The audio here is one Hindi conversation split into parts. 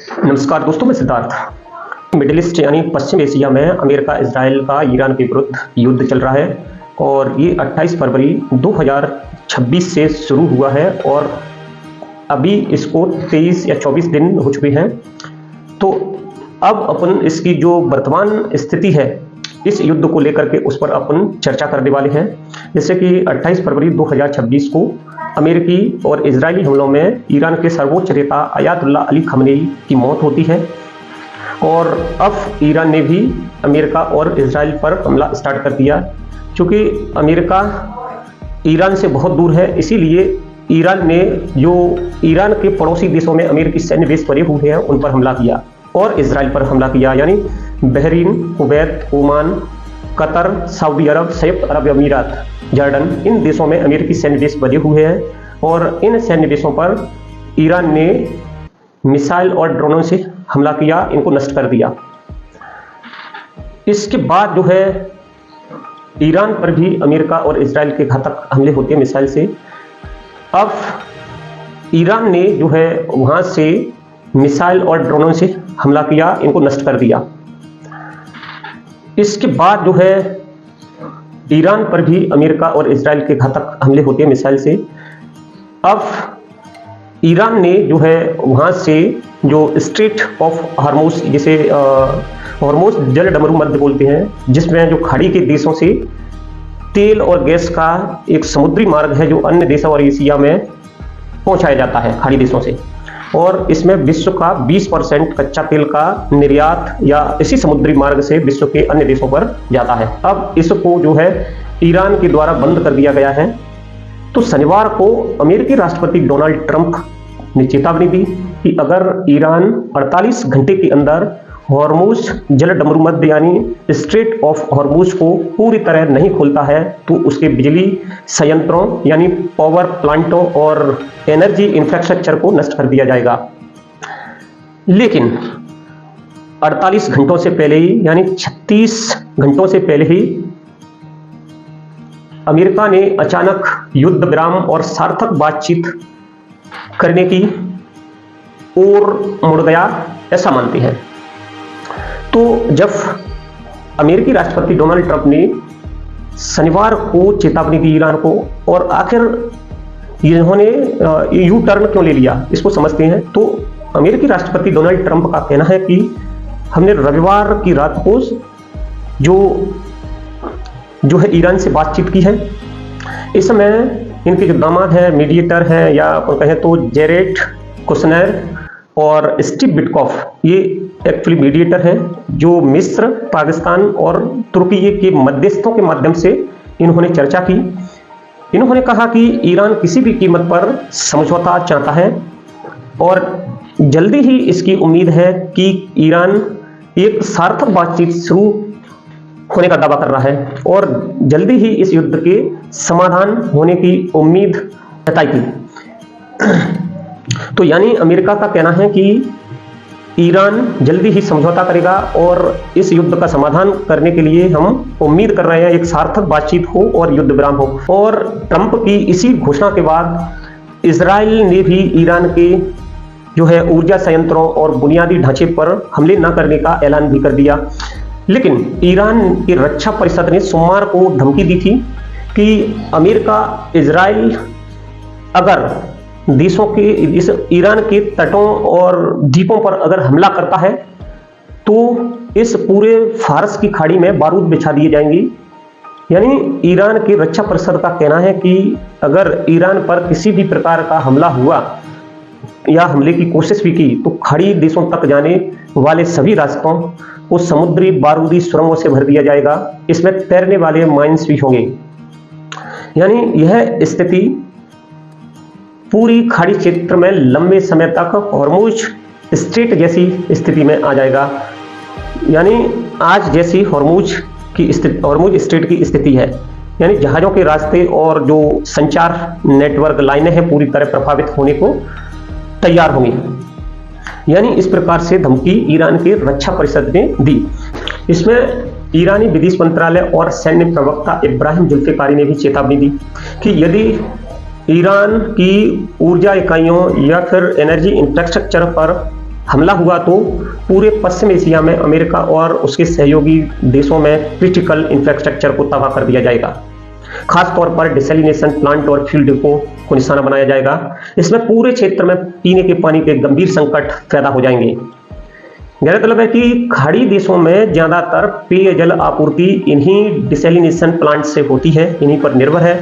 नमस्कार दोस्तों, मैं सिद्धार्थ। मिडिल ईस्ट यानी पश्चिम एशिया में अमेरिका इजराइल का ईरान के विरुद्ध युद्ध चल रहा है और ये 28 फरवरी 2026 से शुरू हुआ है और अभी इसको 23 या 24 दिन हो चुके हैं। तो अब अपन इसकी जो वर्तमान स्थिति है इस युद्ध को लेकर के उस पर अपन चर्चा करने वाले हैं। जैसे कि 28 फरवरी 2026 को अमेरिकी और इजरायली हमलों में ईरान के सर्वोच्च नेता अयातुल्लाह अली खमेनी की मौत होती है और अब ईरान ने भी अमेरिका और इजराइल पर हमला स्टार्ट कर दिया। क्योंकि अमेरिका ईरान से बहुत दूर है, इसीलिए ईरान ने जो ईरान के पड़ोसी देशों में अमेरिकी सैन्य बेस बने हुए हैं उन पर हमला किया और इजराइल पर हमला किया। यानी बहरीन, कुवैत, ओमान, कतर, सऊदी अरब, संयुक्त अरब अमीरात, जॉर्डन, इन देशों में अमेरिकी सैन्य बेस बने हुए हैं और इन सैन्य बेसों पर ईरान ने मिसाइल और ड्रोनों से हमला किया, इनको नष्ट कर दिया। इसके बाद जो है ईरान पर भी अमेरिका और इजराइल के घातक हमले होते हैं मिसाइल से। अब ईरान ने जो है वहां से मिसाइल और ड्रोनों से हमला किया, इनको नष्ट कर दिया। इसके बाद जो है ईरान पर भी अमेरिका और इजराइल के घातक हमले होते हैं मिसाइल से। अब ईरान ने जो है वहां से जो स्ट्रेट ऑफ हॉर्मुज, जिसे हॉर्मुज जल डमरू मध्य बोलते हैं, जिसमें जो खाड़ी के देशों से तेल और गैस का एक समुद्री मार्ग है जो अन्य देशों और एशिया में पहुंचाया जाता है खाड़ी देशों से, और इसमें विश्व का 20% कच्चा तेल का निर्यात या इसी समुद्री मार्ग से विश्व के अन्य देशों पर जाता है। अब इसको जो है ईरान के द्वारा बंद कर दिया गया है। तो शनिवार को अमेरिकी राष्ट्रपति डोनाल्ड ट्रंप ने चेतावनी दी कि अगर ईरान 48 घंटे के अंदर हॉर्मुज जल डमरू मध्य यानी स्ट्रेट ऑफ हॉर्मुज को पूरी तरह नहीं खोलता है तो उसके बिजली संयंत्रों यानी पावर प्लांटों और एनर्जी इंफ्रास्ट्रक्चर को नष्ट कर दिया जाएगा। लेकिन 48 घंटों से पहले ही यानी 36 घंटों से पहले ही अमेरिका ने अचानक युद्ध विराम और सार्थक बातचीत करने की ओर मुड़ गया, ऐसा मानते हैं। तो जब अमेरिकी राष्ट्रपति डोनाल्ड ट्रंप ने शनिवार को चेतावनी दी ईरान को, और आखिर इन्होंने यू टर्न क्यों ले लिया इसको समझते हैं। तो अमेरिकी राष्ट्रपति डोनाल्ड ट्रंप का कहना है कि हमने रविवार की रात को जो है ईरान से बातचीत की है। इस समय इनके जो दामाद हैं, मीडिएटर हैं, या कहें तो जेरेड कुशनर और स्टीव विटकॉफ, ये एक्चुअली मीडिएटर हैं जो मिस्र, पाकिस्तान और तुर्की के मध्यस्थों के माध्यम से इन्होंने चर्चा की। इन्होंने कहा कि ईरान किसी भी कीमत पर समझौता चाहता है और जल्दी ही इसकी उम्मीद है कि ईरान एक सार्थक बातचीत शुरू होने का दावा कर रहा है और जल्दी ही इस युद्ध के समाधान होने की उम्मीद जताई थी। तो यानी अमेरिका का कहना है कि ईरान जल्दी ही समझौता करेगा और इस युद्ध का समाधान करने के लिए हम उम्मीद कर रहे हैं एक सार्थक बातचीत हो और युद्ध विराम हो। और ट्रंप की इसी घोषणा के बाद इजराइल ने भी ईरान के जो है ऊर्जा संयंत्रों और बुनियादी ढांचे पर हमले न करने का ऐलान भी कर दिया। लेकिन ईरान की रक्षा परिषद ने सोमवार को धमकी दी थी कि अमेरिका इजराइल अगर देशों के इस ईरान के तटों और द्वीपों पर अगर हमला करता है तो इस पूरे फारस की खाड़ी में बारूद बिछा दिए जाएंगे। यानी ईरान की रक्षा परिषद का कहना है कि अगर ईरान पर किसी भी प्रकार का हमला हुआ या हमले की कोशिश भी की तो खाड़ी देशों तक जाने वाले सभी रास्तों को समुद्री बारूदी सुरंगों से भर दिया जाएगा। इसमें तैरने वाले माइंस भी होंगे। यानी यह स्थिति पूरी खाड़ी क्षेत्र में लंबे समय तक हॉर्मुज स्ट्रेट जैसी स्थिति में आ जाएगा। यानी आज जैसी हॉर्मुज स्ट्रेट की स्थिति है, यानी जहाज़ों के रास्ते और जो संचार नेटवर्क लाइनें हैं पूरी तरह प्रभावित होने को तैयार होंगी। यानी इस प्रकार से धमकी ईरान के रक्षा परिषद ने दी। इसमें ईरानी विदेश मंत्रालय और सैन्य प्रवक्ता इब्राहिम जुल्फिकारी ने भी चेतावनी दी कि यदि ईरान की ऊर्जा इकाइयों या फिर एनर्जी इंफ्रास्ट्रक्चर पर हमला हुआ तो पूरे पश्चिम एशिया में अमेरिका और उसके सहयोगी देशों में क्रिटिकल इंफ्रास्ट्रक्चर को तबाह कर दिया जाएगा। खास तौर पर डिसैलिनेशन प्लांट और फ्यूल डिपो को निशाना बनाया जाएगा। इसमें पूरे क्षेत्र में पीने के पानी के गंभीर संकट पैदा हो जाएंगे। गौरतलब है कि खाड़ी देशों में ज्यादातर पेयजल आपूर्ति इन्हीं डिसैलिनेशन प्लांट से होती है, इन्हीं पर निर्भर है,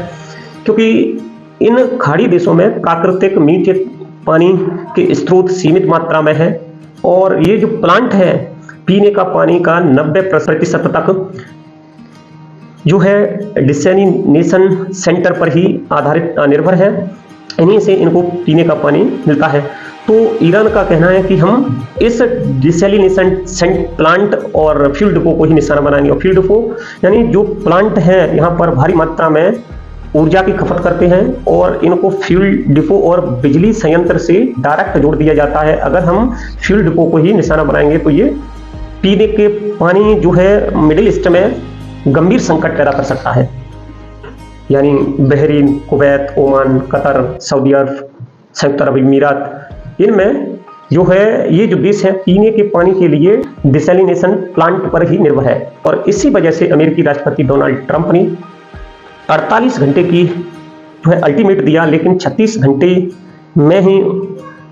क्योंकि इन खाड़ी देशों में प्राकृतिक मीठे पानी के स्रोत सीमित मात्रा में है और ये जो प्लांट है पीने का पानी का 90% तक जो है डिसैलिनेशन सेंटर पर ही आधारित निर्भर है, इन्हीं से इनको पीने का पानी मिलता है। तो ईरान का कहना है कि हम इस डिसैलिनेशन प्लांट और फ्यूल डिपो को ही निशाना बनाएंगे। और फ्यूल डिपो यानी जो प्लांट है यहाँ पर भारी मात्रा में ऊर्जा की खपत करते हैं और इनको फ्यूल डिपो और बिजली संयंत्र से डायरेक्ट जोड़ दिया जाता है। अगर हम फ्यूल डिपो को ही निशाना बनाएंगे तो ये पीने के पानी जो है मिडिल ईस्ट में गंभीर संकट पैदा कर सकता है, यानी बहरीन, कुवैत, ओमान, कतर, सऊदी अरब, संयुक्त अरब अमीरात, इनमें जो है ये जो देश है पीने के पानी के लिए डिसैलिनेशन प्लांट पर ही निर्भर है। और इसी वजह से अमेरिकी राष्ट्रपति डोनाल्ड ट्रंप ने 48 घंटे की जो है अल्टीमेट दिया, लेकिन 36 घंटे में ही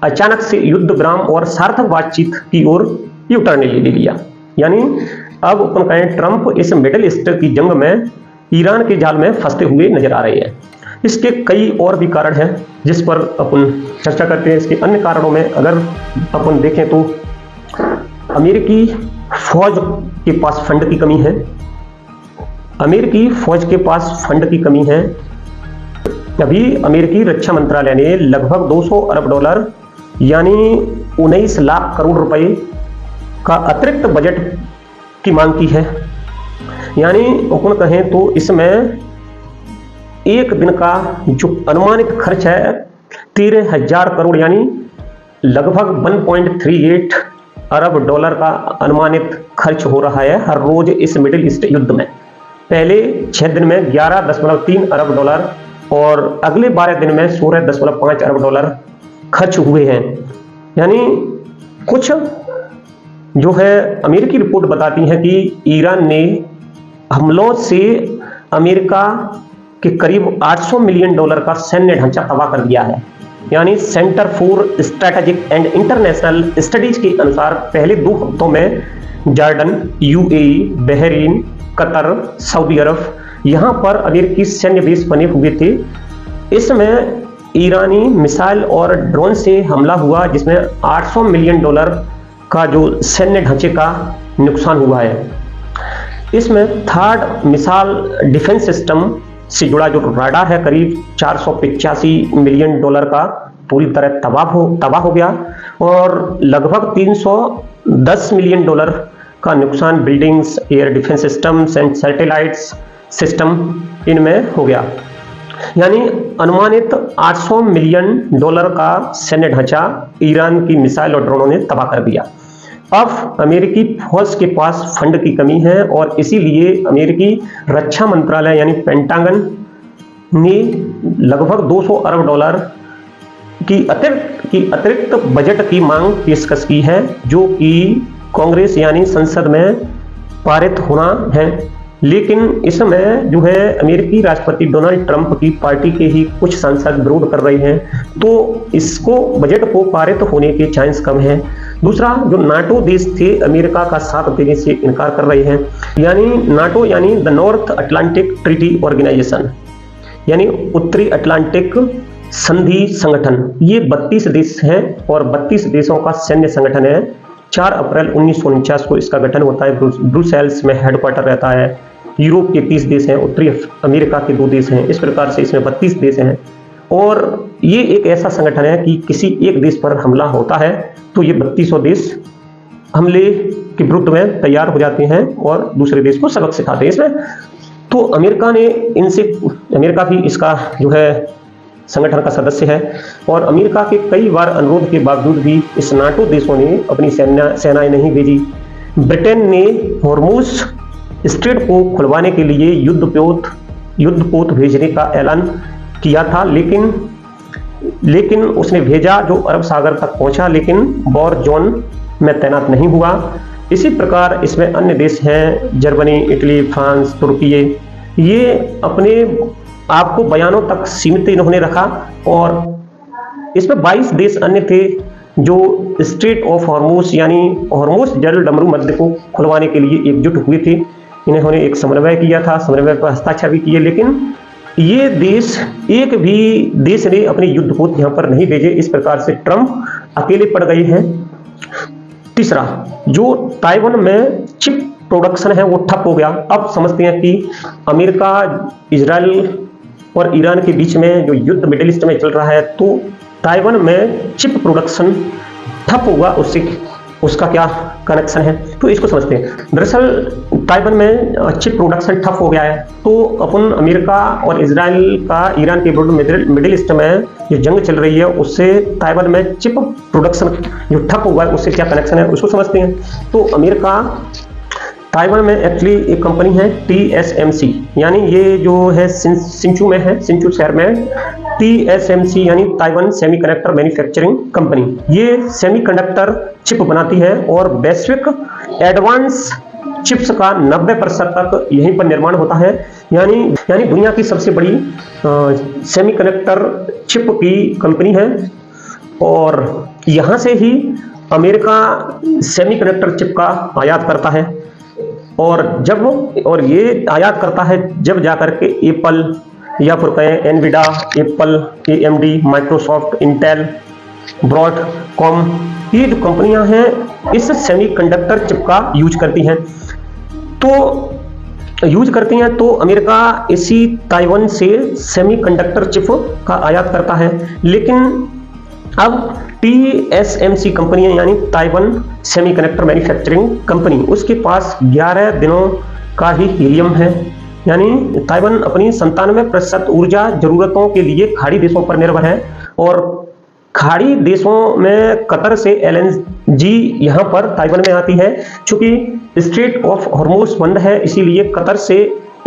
अचानक से युद्ध विराम और सार्थक बातचीत की ओर यू टर्न ले लिया। यानी अब अपन कहें ट्रंप इस मिडिल ईस्ट की जंग में ईरान के जाल में फंसते हुए नजर आ रहे हैं। इसके कई और भी कारण हैं जिस पर अपन चर्चा करते हैं। इसके अन्य कारणों में अगर अपन देखें तो अमेरिकी फौज के पास फंड की कमी है। अमेरिकी फौज के पास फंड की कमी है। अभी अमेरिकी रक्षा मंत्रालय ने लगभग 200 अरब डॉलर यानी 19 लाख करोड़ रुपए का अतिरिक्त बजट की मांग की है। यानी अपन कहें तो इसमें एक दिन का जो अनुमानित खर्च है 13,000 करोड़ यानी लगभग 1.38 अरब डॉलर का अनुमानित खर्च हो रहा है हर रोज इस मिडिल ईस्ट युद्ध में। पहले 6 दिन में 11.3 अरब डॉलर और अगले 12 दिन में 16.5 अरब डॉलर खर्च हुए हैं। यानी कुछ जो है अमेरिकी रिपोर्ट बताती है कि ईरान ने हमलों से अमेरिका के करीब 800 मिलियन डॉलर का सैन्य ढांचा तबाह कर दिया है। यानी Center for Strategic and International Studies के अनुसार पहले 2 हफ्तों में जॉर्डन, यूएई, बहरीन, कतर, सऊदी अरब यहाँ पर अमेरिकी सैन्य बेस बने हुए थे। इसमें ईरानी मिसाइल और ड्रोन से हमला हुआ जिसमें 800 मिलियन डॉलर का जो सैन्य ढांचे का नुकसान हुआ है। इसमें थर्ड मिसाइल डिफेंस सिस्टम से जुड़ा जो राडार है करीब 485 मिलियन डॉलर का पूरी तरह तबाह हो गया और लगभग 310 मिलियन डॉलर का नुकसान buildings, air defence systems and satellites system इनमें हो गया। यानी अनुमानित 800 मिलियन डॉलर का सैन्य ढांचा ईरान की मिसाइल और ड्रोनों ने तबाह कर दिया। अब अमेरिकी फौज के पास फंड की कमी है और इसीलिए अमेरिकी रक्षा मंत्रालय यानी पेंटागन ने लगभग 200 अरब डॉलर की अतिरिक्त बजट की मांग पेशकश की है, जो कि कांग्रेस यानी संसद में पारित होना है। लेकिन इसमें जो है अमेरिकी राष्ट्रपति डोनाल्ड ट्रंप की पार्टी के ही कुछ सांसद विरोध कर रहे हैं, तो इसको बजट को पारित होने के चांस कम है। दूसरा, जो नाटो देश थे अमेरिका का साथ देने से इनकार कर रहे हैं। यानी नाटो यानी the North Atlantic Treaty Organization यानी उत्तरी अटलांटिक संधि संगठन, ये 32 देश हैं और 32 देशों का सैन्य संगठन है। 4 अप्रैल 1949 को इसका गठन होता है। ब्रुसेल्स में हेडक्वार्टर रहता है। यूरोप के 30 देश हैं, उत्तरी अमेरिका के 2 देश हैं। इस प्रकार से इसमें 32 देश हैं और ये एक ऐसा संगठन है कि किसी एक देश पर हमला होता है तो ये 32 देश हमले के विरुद्ध में तैयार हो जाते हैं और दूसरे देश को सबक सिखाते हैं इसमें। तो अमेरिका भी इसका जो है संगठन का सदस्य है और अमेरिका के कई बार अनुरोध के बावजूद भी इस नाटो देशों ने अपनी सेनाएं नहीं भेजी। ब्रिटेन ने हॉर्मुज स्ट्रेट को खुलवाने के लिए युद्धपोत भेजने का ऐलान किया था, लेकिन लेकिन उसने भेजा जो अरब सागर तक पहुंचा, लेकिन वॉर जोन में तैनात नहीं हुआ। इसी प्रकार इसमें अन्य देश हैं, जर्मनी, इटली, फ्रांस, तुर्की, ये अपने आप को बयानों तक सीमित इन्होंने रखा। और इसमें 22 देश अन्य थे जो स्ट्रेट ऑफ हॉर्मुज यानी हॉर्मुज जल डमरू मध्य को खुलवाने के लिए एकजुट हुए थे। इन्होंने एक समन्वय किया था, समन्वय पर हस्ताक्षर भी किए, लेकिन ये देश, एक भी देश ने अपने युद्धपोत यहाँ पर नहीं भेजे। इस प्रकार से ट्रंप अकेले पड़ गए हैं। तीसरा, जो ताइवान में चिप प्रोडक्शन है वो ठप हो गया। अब समझते हैं कि अमेरिका, इजराइल और ईरान के बीच में जो युद्ध मिडिल ईस्ट में चल रहा है, तो ताइवान में चिप प्रोडक्शन ठप होगा, उसका क्या कनेक्शन है, तो इसको समझते हैं। दरअसल ताइवान में चिप प्रोडक्शन ठप हो गया है, तो अपन अमेरिका और इजराइल का ईरान के विरुद्ध मिडिल ईस्ट में जो जंग चल रही है, उससे ताइवान में चिप प्रोडक्शन जो ठप हुआ है उससे क्या कनेक्शन है, उसको समझते हैं। तो अमेरिका ताइवान में एक्चुअली एक कंपनी है TSMC, यानी ये जो है सिंचू में है, सिंचू शहर में TSMC यानी ताइवान सेमीकंडक्टर मैन्युफैक्चरिंग कंपनी। ये सेमीकंडक्टर चिप बनाती है और वैश्विक एडवांस चिप्स का 90% तक यहीं पर निर्माण होता है। यानी दुनिया की सबसे बड़ी सेमीकंडक्टर चिप की कंपनी है। और यहाँ से ही अमेरिका सेमीकंडक्टर चिप का आयात करता है, और ये आयात करता है जब जाकर के एप्पल या फिर कहें Nvidia, Apple, AMD, Microsoft, Intel, Broadcom, ये जो कंपनियां हैं इस सेमीकंडक्टर चिप का यूज करती हैं। तो अमेरिका इसी ताइवान से सेमीकंडक्टर चिप का आयात करता है। लेकिन अब TSMC कंपनी है, यानी ताइवान सेमीकंडक्टर मैन्युफैक्चरिंग कंपनी, उसके पास 11 दिनों का ही हीलियम है। यानी ताइवान अपनी 97% ऊर्जा जरूरतों के लिए खाड़ी देशों पर निर्भर है, और खाड़ी देशों में कतर से LNG यहाँ पर ताइवान में आती है। चूंकि स्ट्रेट ऑफ हॉर्मुज बंद है, इसीलिए कतर से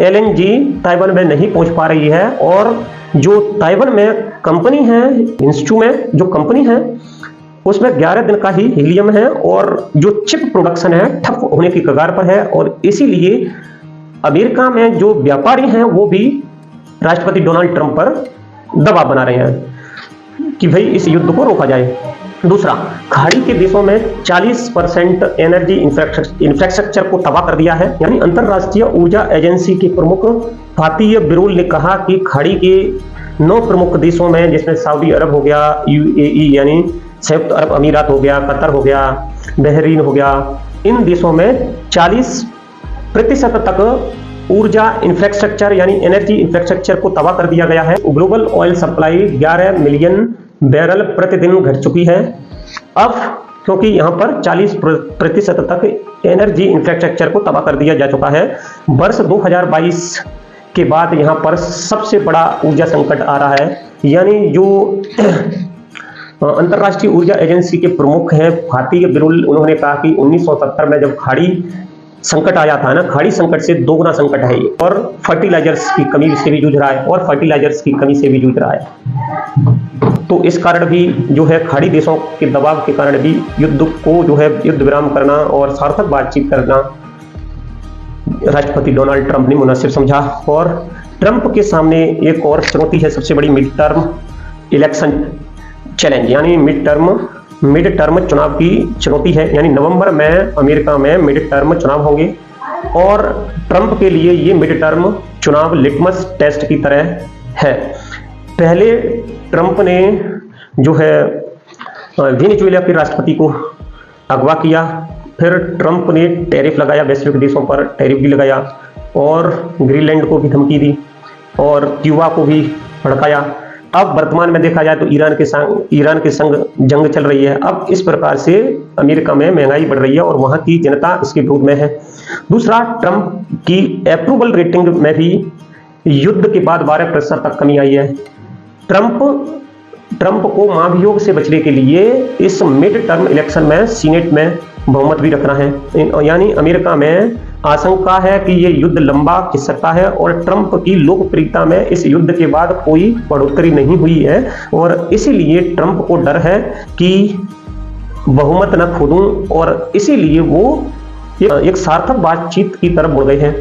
LNG ताइवान में नहीं पहुंच पा रही है। और जो ताइवान में कंपनी है, इंस्टू में जो कंपनी है, उसमें 11 दिन का ही हीलियम है, और जो चिप प्रोडक्शन है ठप होने की कगार पर है। और इसीलिए अमेरिका में जो व्यापारी हैं वो भी राष्ट्रपति डोनाल्ड ट्रंप पर दबाव बना रहे हैं कि भाई इस युद्ध को रोका जाए। दूसरा, खाड़ी के देशों में 40% एनर्जी इंफ्रास्ट्रक्चर को तबाह कर दिया है। यानी अंतरराष्ट्रीय ऊर्जा एजेंसी के प्रमुख फातिह बिरुल ने कहा कि खाड़ी के 9 प्रमुख देशों में, जिसमें सऊदी अरब हो गया, UAE यानी संयुक्त अरब अमीरात हो गया, कतर हो गया, बहरीन हो गया, इन देशों में 40% तक ऊर्जा इंफ्रास्ट्रक्चर यानी एनर्जी इंफ्रास्ट्रक्चर को तबाह कर दिया गया है। Global oil supply 11 million barrel प्रतिदिन घट चुकी है। अब क्योंकि यहाँ पर 40% तक एनर्जी इंफ्रास्ट्रक्चर को तबाह कर दिया जा चुका है। वर्ष 2022 के बाद यहाँ पर सबसे बड़ा ऊर्जा संकट आ रहा है। यानी जो अंतर्राष्ट्रीय ऊर्जा एजेंसी के प्रमुख हैं फातिह बिरुल, उन्होंने कहा कि 1970 में जब खाड़ी संकट आया था ना, खाड़ी संकट से 2 गुना संकट है ये, और फर्टिलाइजर्स की कमी से भी जूझ रहा है, और फर्टिलाइजर्स की कमी से भी जूझ रहा है। तो इस कारण भी जो है खाड़ी देशों के दबाव के कारण भी युद्ध को जो है युद्ध विराम करना और सार्थक बातचीत करना राष्ट्रपति डोनाल्ड ट्रंप ने मुनासिब समझा। और ट्रंप के सामने एक और चुनौती है, सबसे बड़ी मिड टर्म इलेक्शन चैलेंज, यानी मिड टर्म चुनाव की चुनौती है। यानी नवंबर में अमेरिका में मिड टर्म चुनाव होंगे, और ट्रंप के लिए ये मिड टर्म चुनाव लिटमस टेस्ट की तरह है। पहले ट्रंप ने जो है वेनेजुएला के राष्ट्रपति को अगवा किया, फिर ट्रंप ने टैरिफ लगाया, वैश्विक देशों पर टैरिफ भी लगाया, और ग्रीनलैंड को भी धमकी दी, और क्यूबा को भी भड़काया। अब वर्तमान में देखा जाए तो ईरान के संग जंग चल रही है। अब इस प्रकार से अमेरिका में महंगाई बढ़ रही है, और वहां की जनता इसके विरोध में है। दूसरा, ट्रंप की अप्रूवल रेटिंग में भी युद्ध के बाद 12% तक कमी आई है। ट्रंप को महाभियोग से बचने के लिए इस मिड टर्म इलेक्शन में सीनेट में बहुमत भी रखना है। यानी अमेरिका में आशंका है कि ये युद्ध लंबा खिंच सकता है और ट्रंप की लोकप्रियता में इस युद्ध के बाद कोई बढ़ोतरी नहीं हुई है और इसीलिए ट्रंप को डर है कि बहुमत न खो दूं और इसीलिए वो एक सार्थक बातचीत की तरफ मुड़ गए हैं।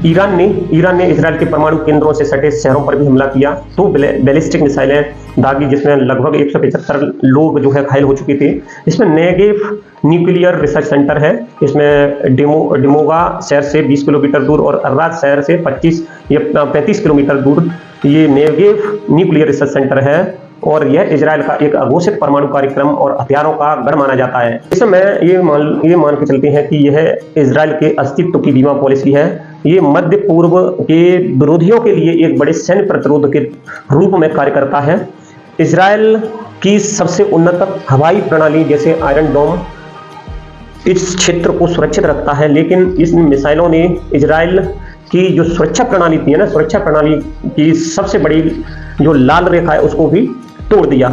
ईरान ने इजराइल के परमाणु केंद्रों से सटे शहरों पर भी हमला किया, तो बैलिस्टिक मिसाइलें दागी जिसमें लगभग 175 लोग जो है घायल हो चुके थे। इसमें नेगेव न्यूक्लियर रिसर्च सेंटर है, इसमें डिमोगा शहर से 20 किलोमीटर दूर और अर्राद शहर से 35 किलोमीटर दूर ये नेगेव न्यूक्लियर रिसर्च सेंटर है और यह इजराइल का एक अघोषित परमाणु कार्यक्रम और हथियारों का गढ़ माना जाता है। इसमें ये मान के चलते हैं कि यह इजराइल के अस्तित्व की बीमा पॉलिसी है। ये मध्य पूर्व के विरोधियों के लिए एक बड़े सैन्य प्रतिरोध के रूप में कार्य करता है। इजराइल की सबसे उन्नत हवाई प्रणाली जैसे आयरन डोम इस क्षेत्र को सुरक्षित रखता है, लेकिन इन मिसाइलों ने इजराइल की जो सुरक्षा प्रणाली थी ना, सुरक्षा प्रणाली की सबसे बड़ी जो लाल रेखा है उसको भी तोड़ दिया।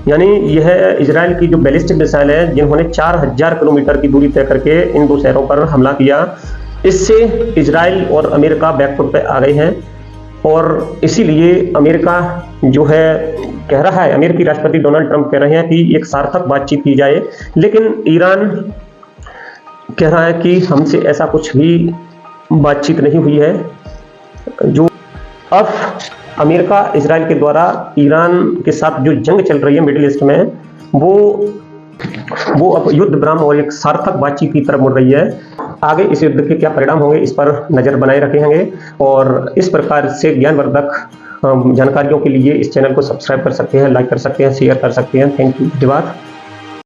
यानी यह इजराइल की जो बैलिस्टिक मिसाइल है जिन्होंने 4000 किलोमीटर की दूरी तय करके इन दो शहरों पर हमला किया, इससे इजराइल और अमेरिका बैकफुट पे आ गए हैं और इसीलिए अमेरिका जो है कह रहा है, अमेरिकी राष्ट्रपति डोनाल्ड ट्रंप कह रहे हैं कि एक सार्थक बातचीत की जाए, लेकिन ईरान कह रहा है कि हमसे ऐसा कुछ भी बातचीत नहीं हुई है। जो अब अमेरिका इजराइल के द्वारा ईरान के साथ जो जंग चल रही है मिडिल ईस्ट में, वो अब युद्ध विराम और एक सार्थक बातचीत की तरफ मुड़ रही है। आगे इस युद्ध के क्या परिणाम होंगे इस पर नजर बनाए रखेंगे और इस प्रकार से ज्ञानवर्धक जानकारियों के लिए इस चैनल को सब्सक्राइब कर सकते हैं, लाइक कर सकते हैं, शेयर कर सकते हैं। थैंक यू, धन्यवाद।